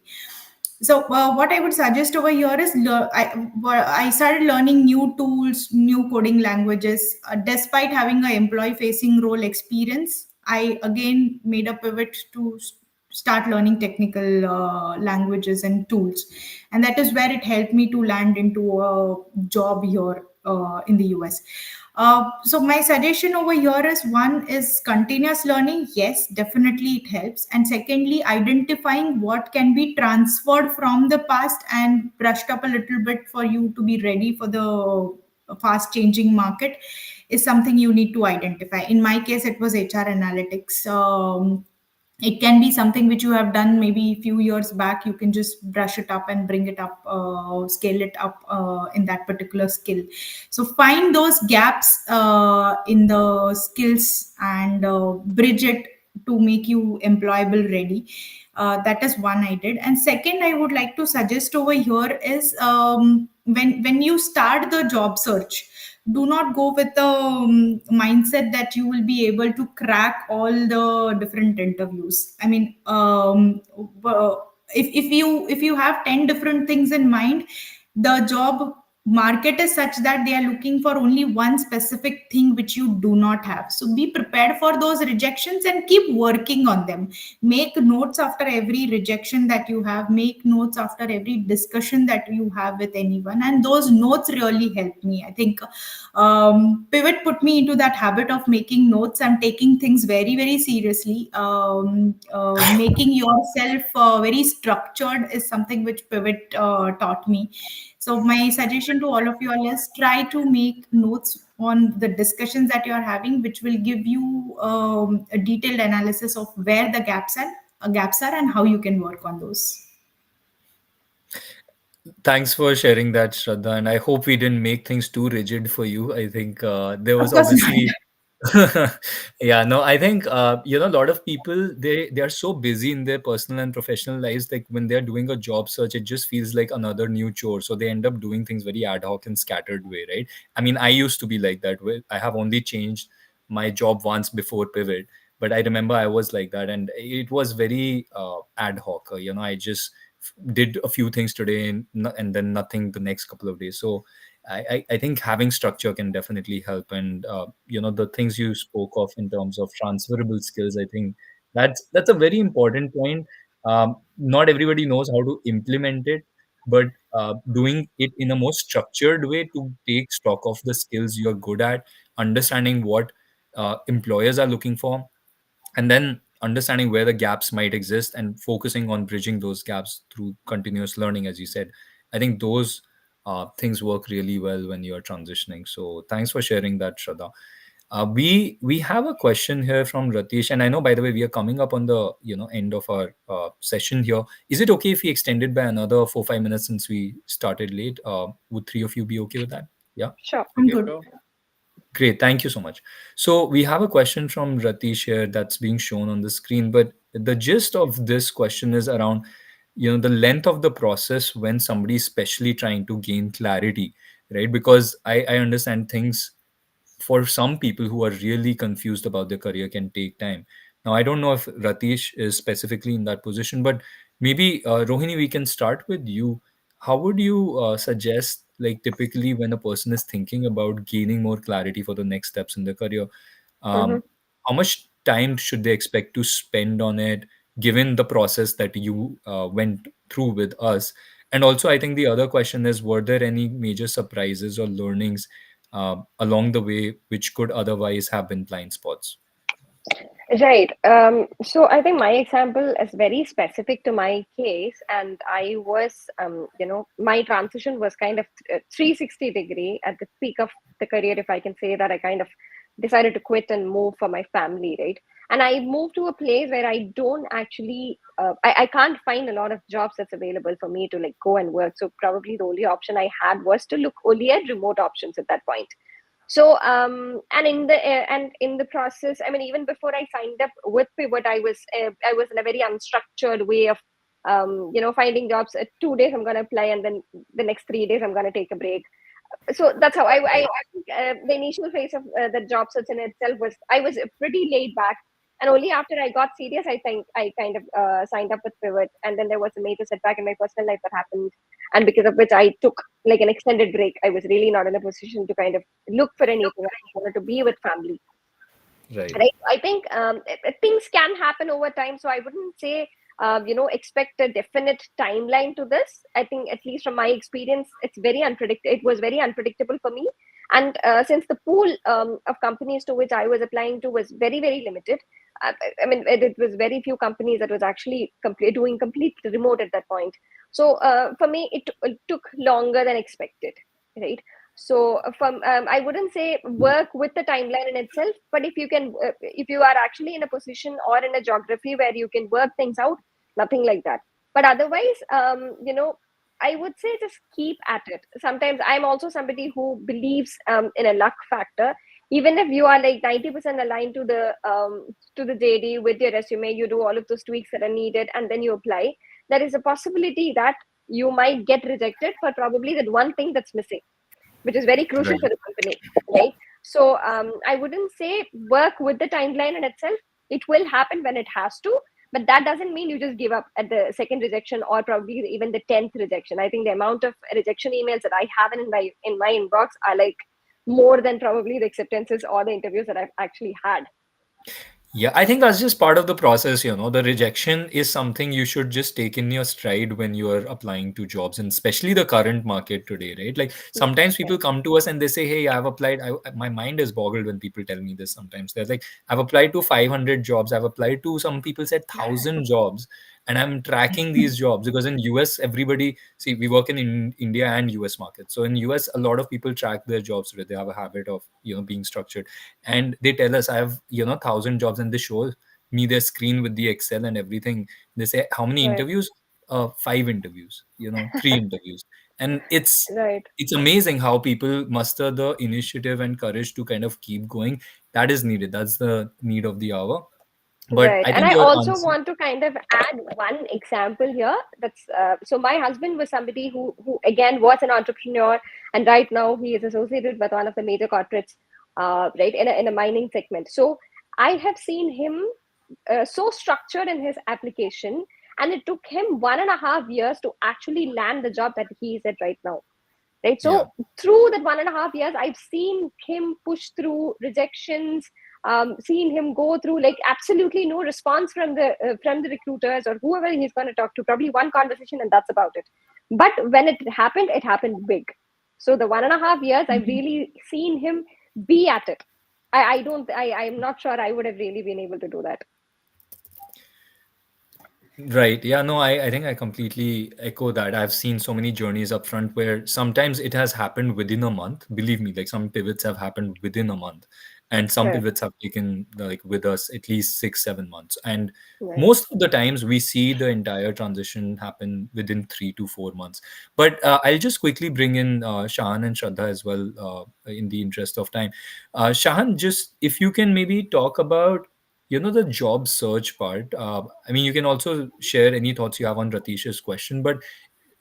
So what I would suggest over here is I started learning new tools, new coding languages. Despite having a employee facing role experience, I again made a pivot to start learning technical languages and tools, and that is where it helped me to land into a job here in the US. So my suggestion over here is, one is continuous learning. Yes, definitely it helps. And secondly, identifying what can be transferred from the past and brushed up a little bit for you to be ready for the fast changing market is something you need to identify. In my case, it was HR analytics. It can be something which you have done maybe a few years back. You can just brush it up and bring it up, scale it up in that particular skill. So find those gaps in the skills and bridge it to make you employable ready. That is one I did. And second, I would like to suggest over here is, when you start the job search, do not go with the mindset that you will be able to crack all the different interviews. I mean, if you have 10 different things in mind, the job market is such that they are looking for only one specific thing which you do not have. So be prepared for those rejections and keep working on them. Make notes after every rejection that you have, make notes after every discussion that you have with anyone, and those notes really help me. I think pivot put me into that habit of making notes and taking things very very seriously. Making yourself very structured is something which pivot taught me. So my suggestion to all of you all is, try to make notes on the discussions that you are having, which will give you a detailed analysis of where the gaps are and how you can work on those. Thanks for sharing that, Shraddha, and I hope we didn't make things too rigid for you. I think there Of was course not. obviously yeah, no, I think a lot of people, they are so busy in their personal and professional lives. Like when they're doing a job search, it just feels like another new chore. So they end up doing things very ad hoc and scattered way, right? I mean, I used to be like that. Way. I have only changed my job once before pivot, but I remember I was like that, and it was very ad hoc. I just did a few things today and then nothing the next couple of days. So I think having structure can definitely help. And the things you spoke of in terms of transferable skills, I think that's a very important point. Not everybody knows how to implement it, but doing it in a more structured way to take stock of the skills you're good at, understanding what employers are looking for, and then understanding where the gaps might exist and focusing on bridging those gaps through continuous learning, as you said. I think those things work really well when you're transitioning. So thanks for sharing that, Shraddha. We have a question here from Ratish, and I know, by the way, we are coming up on the end of our session here. Is it okay if we extend it by another 4-5 minutes since we started late? Would three of you be okay with that? Yeah. Sure. I'm Okay. good. Sure. Great. Thank you so much. So we have a question from Ratish here that's being shown on the screen, but the gist of this question is around, the length of the process when somebody is especially trying to gain clarity, right? Because I understand things for some people who are really confused about their career can take time. Now, I don't know if Ratish is specifically in that position, but maybe Rohini, we can start with you. How would you suggest, like typically when a person is thinking about gaining more clarity for the next steps in their career, Mm-hmm. how much time should they expect to spend on it, given the process that you went through with us? And also, I think the other question is, were there any major surprises or learnings along the way, which could otherwise have been blind spots? Right. So I think my example is very specific to my case, and I was, my transition was kind of 360-degree at the peak of the career, if I can say that. I kind of decided to quit and move for my family, right? And I moved to a place where I don't actually, I can't find a lot of jobs that's available for me to like go and work. So probably the only option I had was to look only at remote options at that point. So and in the process, I mean, even before I signed up with Pivot, I was in a very unstructured way of finding jobs. 2 days I'm going to apply, and then the next 3 days I'm going to take a break. So that's how I Right. think the initial phase of the job search in itself was, I was pretty laid back, and only after I got serious, I think I kind of signed up with Pivot, and then there was a major setback in my personal life that happened, and because of which I took like an extended break. I was really not in a position to kind of look for anything. I just wanted to be with family. Right. Right. I think things can happen over time. So I wouldn't say expect a definite timeline to this. I think, at least from my experience, it was very unpredictable for me. And since the pool of companies to which I was applying to was very, very limited, I mean, it was very few companies that was actually doing complete remote at that point. So for me, it took longer than expected, right? So from I wouldn't say work with the timeline in itself, but if you are actually in a position or in a geography where you can work things out, nothing like that. But otherwise, I would say just keep at it. Sometimes I'm also somebody who believes in a luck factor. Even if you are like 90% aligned to the JD with your resume, you do all of those tweaks that are needed, and then you apply. There is a possibility that you might get rejected for probably that one thing that's missing, which is very crucial Right. for the company, right? So I wouldn't say work with the timeline in itself. It will happen when it has to, but that doesn't mean you just give up at the second rejection or probably even the 10th rejection. I think the amount of rejection emails that I have in my inbox are like more than probably the acceptances or the interviews that I've actually had. Yeah, I think that's just part of the process, you know. The rejection is something you should just take in your stride when you are applying to jobs, and especially the current market today, right? Like sometimes Right, people come to us and they say, "Hey, I've applied." My mind is boggled when people tell me this sometimes. They're like, "I've applied to 500 jobs. I've applied to," some people said, 1,000 jobs, and I'm tracking these jobs because in US, everybody, see, we work in India and US market. So in US, a lot of people track their jobs where they have a habit of, being structured, and they tell us I have 1,000 jobs, and they show me their screen with the Excel and everything. They say how many right, interviews? 5 interviews, three interviews. And right. it's amazing how people muster the initiative and courage to kind of keep going. That is needed. That's the need of the hour. But Right. I And think I your also answer. want to kind of add one example here. That's so my husband was somebody who again was an entrepreneur, and right now he is associated with one of the major corporates, right, in a mining segment. So I have seen him so structured in his application, and it took him 1.5 years to actually land the job that he is at right now, right? Yeah. So through that 1.5 years, I've seen him push through rejections, seen him go through like absolutely no response from the recruiters or whoever he's going to talk to, probably one conversation, and that's about it. But when it happened big. So the 1.5 years, I've really seen him be at it. I'm not sure I would have really been able to do that. Right. Yeah, no, I think I completely echo that. I've seen so many journeys up front where sometimes it has happened within a month. Believe me, like some pivots have happened within a month, and some Right, pivots have taken like with us at least 6, 7 months. And right. most of the times we see the entire transition happen within 3 to 4 months. But I'll just quickly bring in Shahan and Shraddha as well, in the interest of time. Shahan, just if you can maybe talk about the job search part. I mean, you can also share any thoughts you have on Ratish's question, but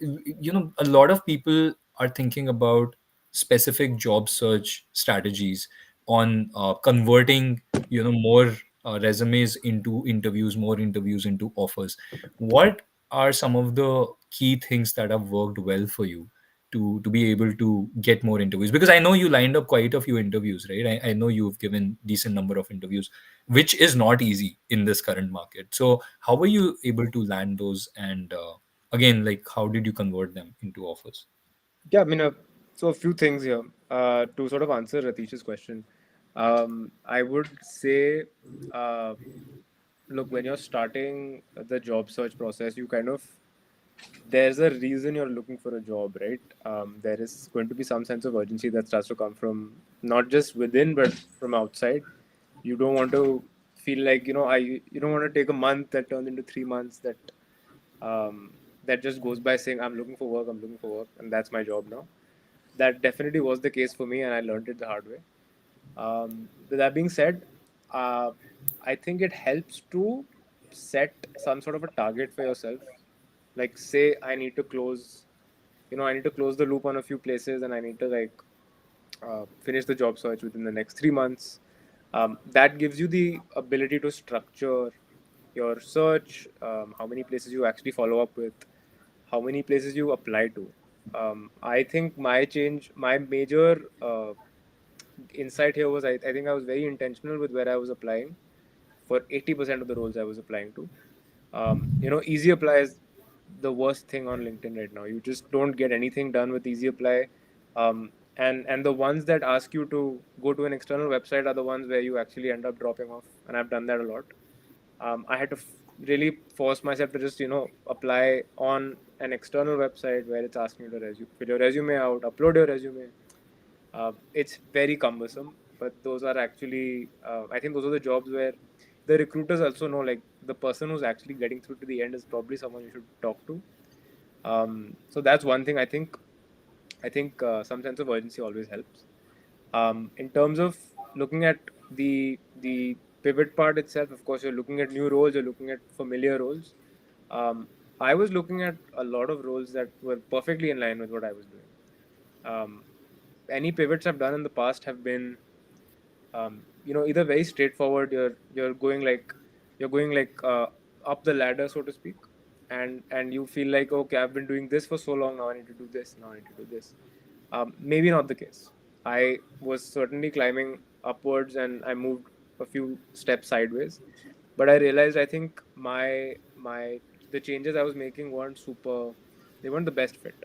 a lot of people are thinking about specific job search strategies on converting more resumes into interviews, more interviews into offers. What are some of the key things that have worked well for you to be able to get more interviews? Because I know you lined up quite a few interviews, right? I know you've given decent number of interviews, which is not easy in this current market. So how were you able to land those, and again, like, how did you convert them into offers? Yeah, I mean, so a few things here to sort of answer Ratish's question. I would say, uh, look, when you're starting the job search process, you kind of there's a reason you're looking for a job, right? There is going to be some sense of urgency that starts to come from not just within but from outside. You don't want to feel like you don't want to take a month that turns into 3 months um, that just goes by saying I'm looking for work, and that's my job now. That definitely was the case for me, and I learned it the hard way. With that being said, uh, I think it helps to set some sort of a target for yourself. Like, say, I need to close the loop on a few places, and I need to finish the job search within the next 3 months. That gives you the ability to structure your search, how many places you actually follow up with, how many places you apply to. I think my major insight here was I think I was very intentional with where I was applying for 80% of the roles I was applying to. Easy apply is the worst thing on LinkedIn right now. You just don't get anything done with easy apply. And the ones that ask you to go to an external website are the ones where you actually end up dropping off, and I've done that a lot. I had to really force myself to just apply on an external website where it's asking you to fill your resume out, upload your resume. It's very cumbersome, but those are actually I think those are the jobs where the recruiters also know, like, the person who's actually getting through to the end is probably someone you should talk to. So that's one thing. I think some sense of urgency always helps. In terms of looking at the pivot part itself, of course, you're looking at new roles, you're looking at familiar roles. Um, I was looking at a lot of roles that were perfectly in line with what I was doing. Um, any pivots I've done in the past have been, either very straightforward. You're going like up the ladder, so to speak, and you feel like, okay, I've been doing this for so long, now I need to do this, now I need to do this. Maybe not the case. I was certainly climbing upwards, and I moved a few steps sideways, but I realized, I think my the changes I was making weren't super. They weren't the best fit.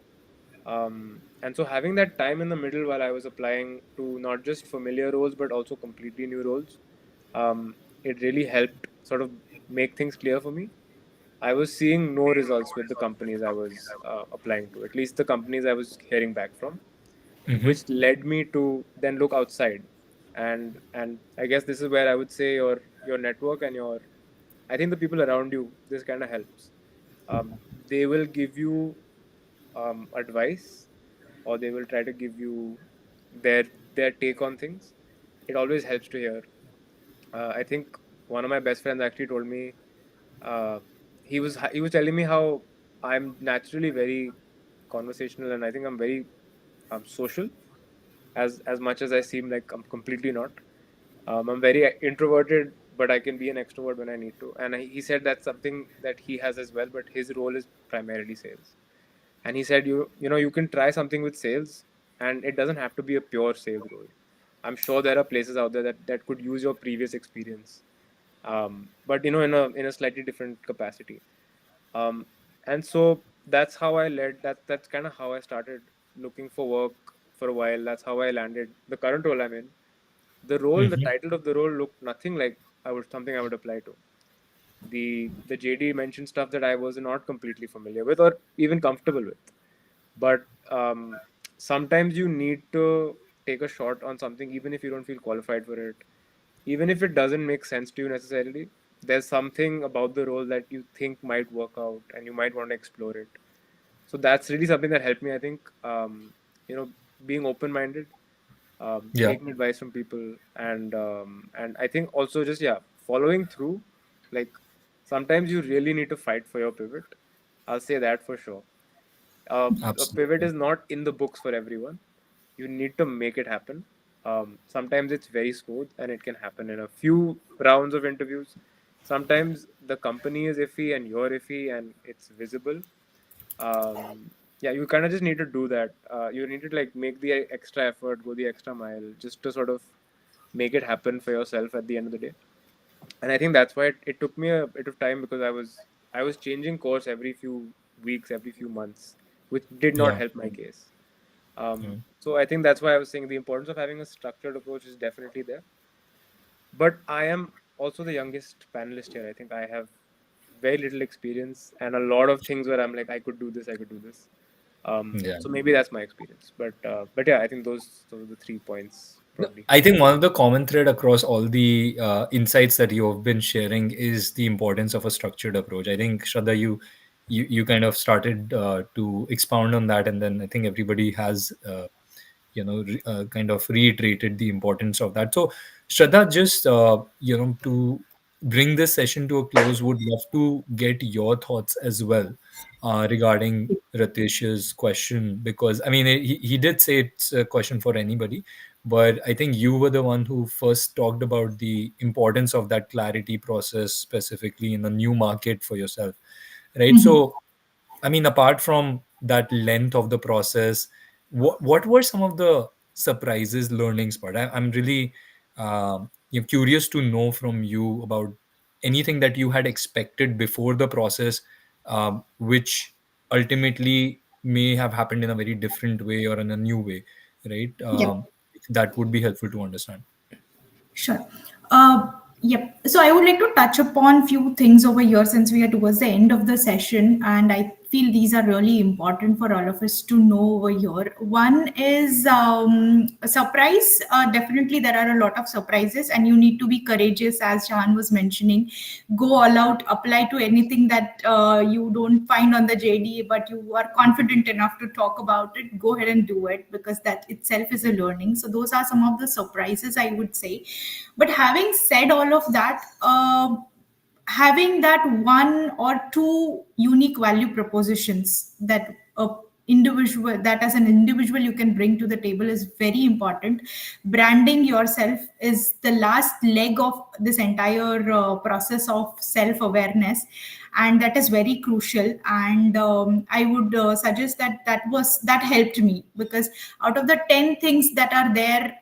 And so having that time in the middle while I was applying to not just familiar roles but also completely new roles, it really helped sort of make things clear for me. I was seeing no results with the companies I was applying to, at least the companies I was hearing back from, Mm-hmm. which led me to then look outside. And I guess this is where I would say your network and your, I think the people around you, this kind of helps. They will give you advice, or they will try to give you their their take on things. It always helps to hear. I think one of my best friends actually told me, uh, he was telling me how I'm naturally very conversational, and I think I'm very social, as much as I seem like I'm completely not. I'm very introverted, but I can be an extrovert when I need to. And he said that's something that he has as well, but his role is primarily sales. And he said, you can try something with sales, and it doesn't have to be a pure sales role. I'm sure there are places out there that could use your previous experience, but in a slightly different capacity. um, and so that's how I led that that's kind of how I started looking for work for a while. That's how I landed the current role I'm in. The Mm-hmm. title of the role looked nothing like I would something I would apply to. The JD mentioned stuff that I was not completely familiar with or even comfortable with. But sometimes you need to take a shot on something, even if you don't feel qualified for it, even if it doesn't make sense to you necessarily. There's something about the role that you think might work out, and you might want to explore it. So that's really something that helped me, I think. You know, being open-minded, Yeah, taking advice from people, and I think also just, yeah, following through. Like, sometimes you really need to fight for your pivot. I'll say that for sure. A pivot absolutely. is not in the books for everyone. You need to make it happen. Sometimes it's very smooth and it can happen in a few rounds of interviews. Sometimes the company is iffy and you're iffy and it's visible. Yeah, you kind of just need to do that. You need to, like, make the extra effort, go the extra mile, just to sort of make it happen for yourself at the end of the day. And I think that's why it took me a bit of time, because I was changing course every few weeks, every few months, which did not Yeah. help my case. Mm. So I think that's why I was saying the importance of having a structured approach is definitely there. But I am also the youngest panelist here. I think I have very little experience and a lot of things where I'm like, I could do this, I could do this. Yeah. So maybe that's my experience. But yeah, I think those are the 3 points probably. I think one of the common thread across all the insights that you have been sharing is the importance of a structured approach. I think Shraddha, you kind of started to expound on that, and then I think everybody has kind of reiterated the importance of that. So Shraddha, just to bring this session to a close, would love to get your thoughts as well regarding Ratish's question, because I mean he did say it's a question for anybody, but I think you were the one who first talked about the importance of that clarity process specifically in a new market for yourself, right? Mhm. So I mean, apart from that length of the process, what were some of the surprises, learnings part? I'm really curious to know from you about anything that you had expected before the process, which ultimately may have happened in a very different way or in a new way, right? Yep. That would be helpful to understand. Sure. Yep. So I would like to touch upon few things over here since we are towards the end of the session, and I feel these are really important for all of us to know over here. One is a surprise. Definitely, there are a lot of surprises, and you need to be courageous, as Shahan was mentioning. Go all out, apply to anything that you don't find on the JD, but you are confident enough to talk about it. Go ahead and do it because that itself is a learning. So those are some of the surprises I would say. But having said all of that, having that one or two unique value propositions that a individual that as an individual you can bring to the table is very important. Branding yourself is the last leg of this entire process of self awareness, and that is very crucial. And I would suggest that that helped me, because out of the 10 things that are there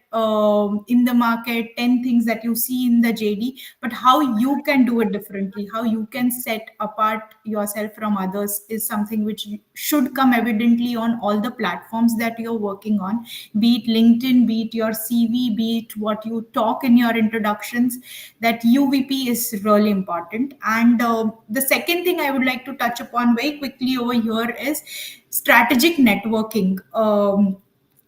in the market, 10 things that you see in the JD, but how you can do it differently, how you can set apart yourself from others is something which should come evidently on all the platforms that you're working on, be it LinkedIn, be it your CV, be it what you talk in your introductions. That UVP is really important. And the second thing I would like to touch upon very quickly over here is strategic networking.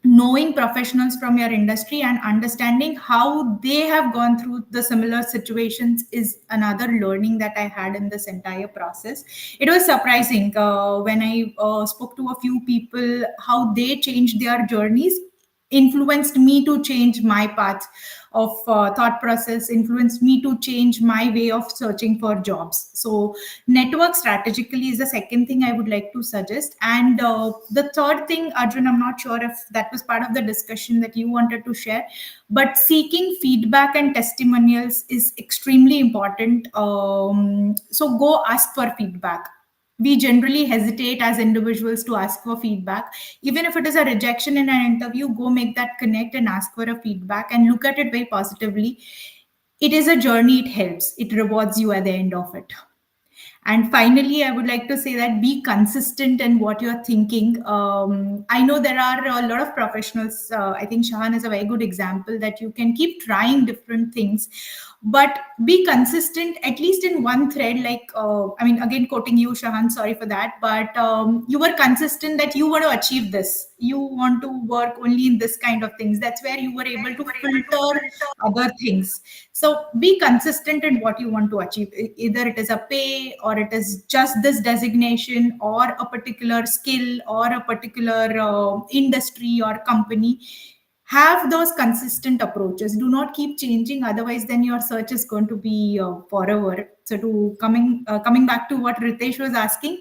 Knowing professionals from your industry and understanding how they have gone through the similar situations is another learning that I had in this entire process. It was surprising when I spoke to a few people how they changed their journeys, influenced me to change my path of thought process, influenced me to change my way of searching for jobs. So network strategically is the second thing I would like to suggest. And the third thing, Arjun, I'm not sure if that was part of the discussion that you wanted to share, but seeking feedback and testimonials is extremely important. So go ask for feedback. We generally hesitate as individuals to ask for feedback. Even if it is a rejection in an interview, go make that connect and ask for a feedback and look at it very positively. It is a journey, it helps, it rewards you at the end of it. And finally, I would like to say that be consistent in what you're thinking. I know there are a lot of professionals. I think Shahan is a very good example that you can keep trying different things, but be consistent at least in one thread. Like, I mean, again, quoting you, Shahan, sorry for that, but you were consistent that you want to achieve this. You want to work only in this kind of things. That's where you were able to filter other things. So be consistent in what you want to achieve. Either it is a pay, or it is just this designation, or a particular skill, or a particular industry or company. Have those consistent approaches. Do not keep changing, otherwise then your search is going to be forever. So to coming back to what Ritesh was asking,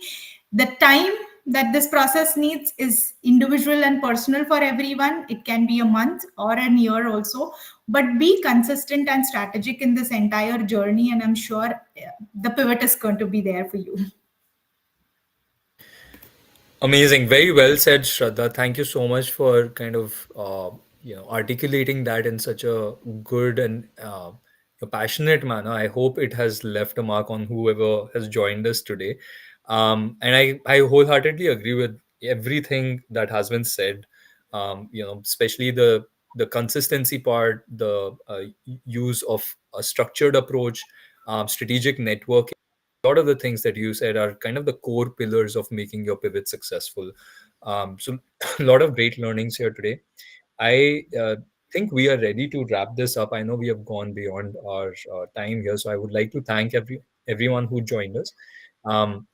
the time that this process needs is individual and personal for everyone. It can be a month or an year also, but be consistent and strategic in this entire journey, and I'm sure the pivot is going to be there for you. Amazing. Very well said, Shraddha. Thank you so much for kind of articulating that in such a good and a passionate manner. I hope it has left a mark on whoever has joined us today. And I wholeheartedly agree with everything that has been said. Especially the consistency part, the use of a structured approach, strategic networking. A lot of the things that you said are kind of the core pillars of making your pivot successful. So a lot of great learnings here today. I think we are ready to wrap this up. I know we have gone beyond our time here, so I would like to thank everyone who joined us. Um,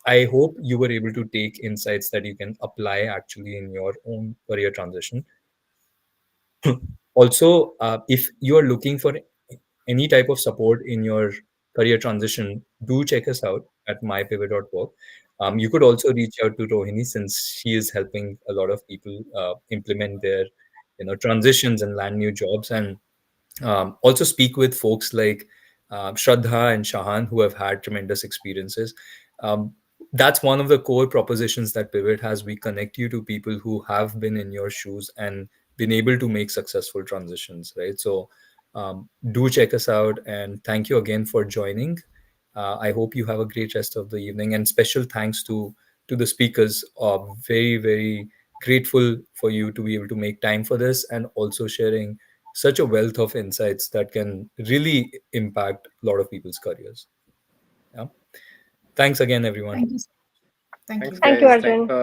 I hope you were able to take insights that you can apply actually in your own career transition. Also, if you are looking for any type of support in your career transition, do check us out at mypivot.work. You could also reach out to Rohini, since she is helping a lot of people implement their transitions and land new jobs, and also speak with folks like Shraddha and Shahan, who have had tremendous experiences. Um, that's one of the core propositions that Pivot has. We connect you to people who have been in your shoes and been able to make successful transitions, right? So Do check us out, and thank you again for joining. I hope you have a great rest of the evening, and special thanks to the speakers. Very, very grateful for you to be able to make time for this, and also sharing such a wealth of insights that can really impact a lot of people's careers. Yeah. Thanks again, everyone. Thank you so much. Thank Thanks, you. Thank you, guys. Thanks Arjun. for